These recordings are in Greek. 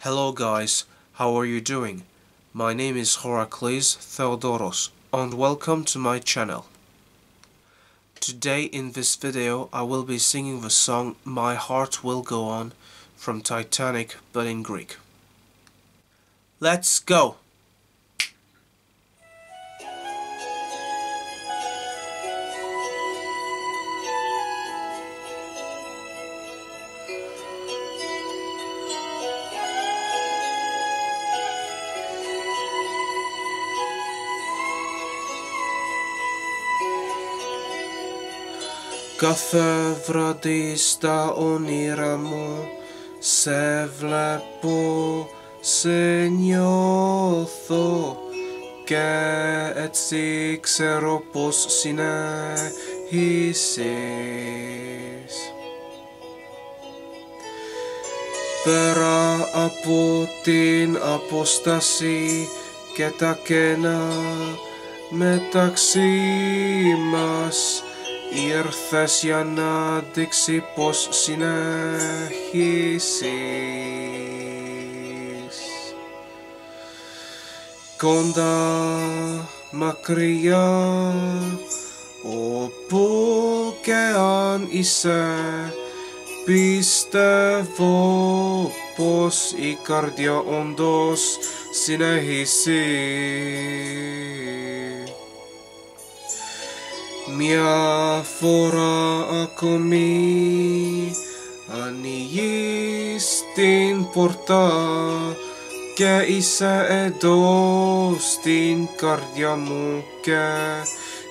Hello guys, how are you doing? My name is Horakles Theodoros and welcome to my channel. Today in this video I will be singing the song My Heart Will Go On from Titanic but in Greek. Let's go! Κάθε βράδυ στα όνειρα μου σε βλέπω, σε νιώθω και έτσι ξέρω πως συνεχίσεις. Πέρα από την απόσταση και τα κένα μεταξύ μας ήρθες για να δείξει πως συνεχίσεις. Κοντά, μακριά, όπου και αν είσαι, πιστεύω πως η καρδιά όντως συνεχίσει. Μια φορά ακόμη ανοίγεις την πόρτα και είσαι εδώ στην καρδιά μου και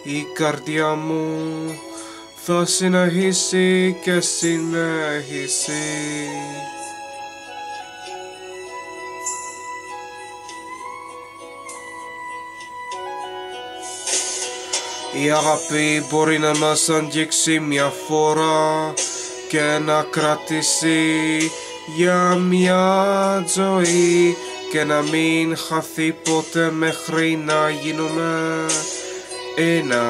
η καρδιά μου θα συνεχίσει και συνεχίσει. Η αγάπη μπορεί να μας αγγίξει μια φορά και να κρατήσει για μια ζωή και να μην χαθεί ποτέ μέχρι να γίνουμε ένα.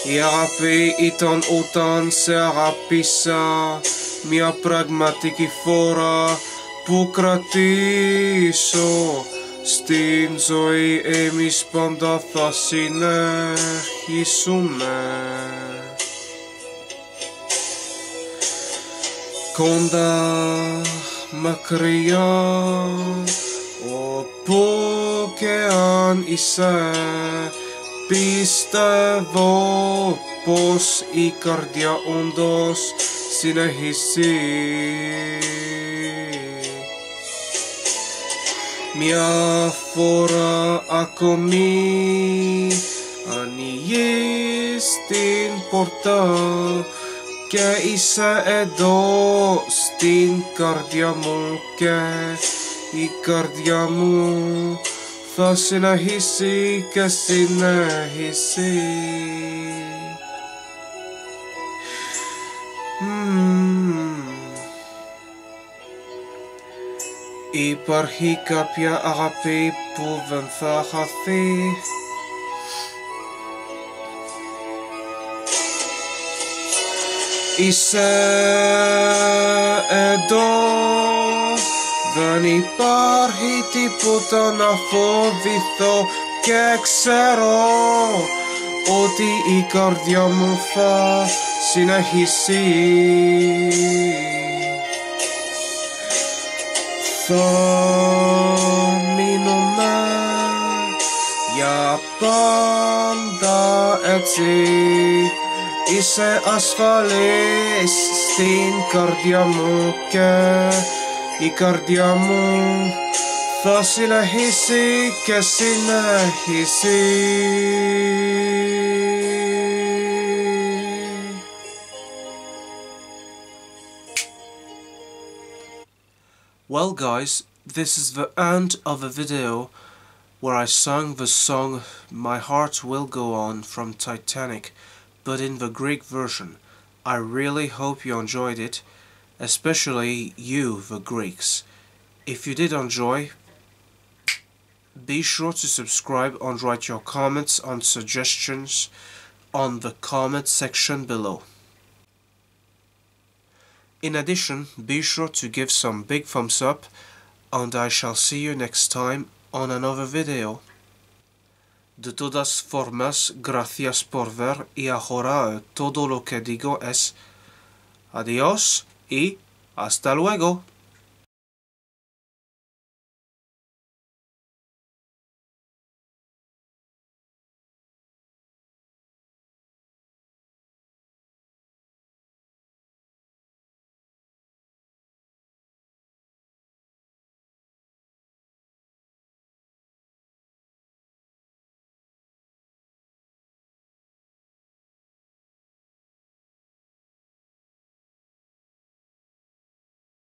Η αγάπη ήταν όταν σε αγάπησα μια πραγματική φορά που κρατήσω στην ζωή, εμείς πάντα θα συνεχίσουμε. Κοντά, μακριά, όπου και αν είσαι, πιστεύω πως η καρδιά όντως συνεχίσει. Μια φορά ακόμη ανοίγεις την πόρτα και είσαι εδώ στην καρδιά μου και η καρδιά μου θα συνεχίσει και συνεχίσει. Υπάρχει κάποια αγάπη που δεν θα χαθεί. Είσαι εδώ, δεν υπάρχει τίποτα να φοβηθώ και ξέρω ότι η καρδιά μου θα συνεχίσει. Θα μείνουμε για πάντα έτσι. Είσαι ασφαλής στην καρδιά μου και η καρδιά μου θα συνεχίσει και συνεχίσει. Well guys, this is the end of the video where I sang the song My Heart Will Go On from Titanic, but in the Greek version. I really hope you enjoyed it, especially you, the Greeks. If you did enjoy, be sure to subscribe and write your comments and suggestions on the comment section below. In addition, be sure to give some big thumbs up, and I shall see you next time on another video. De todas formas, gracias por ver y ahora todo lo que digo es adiós y hasta luego.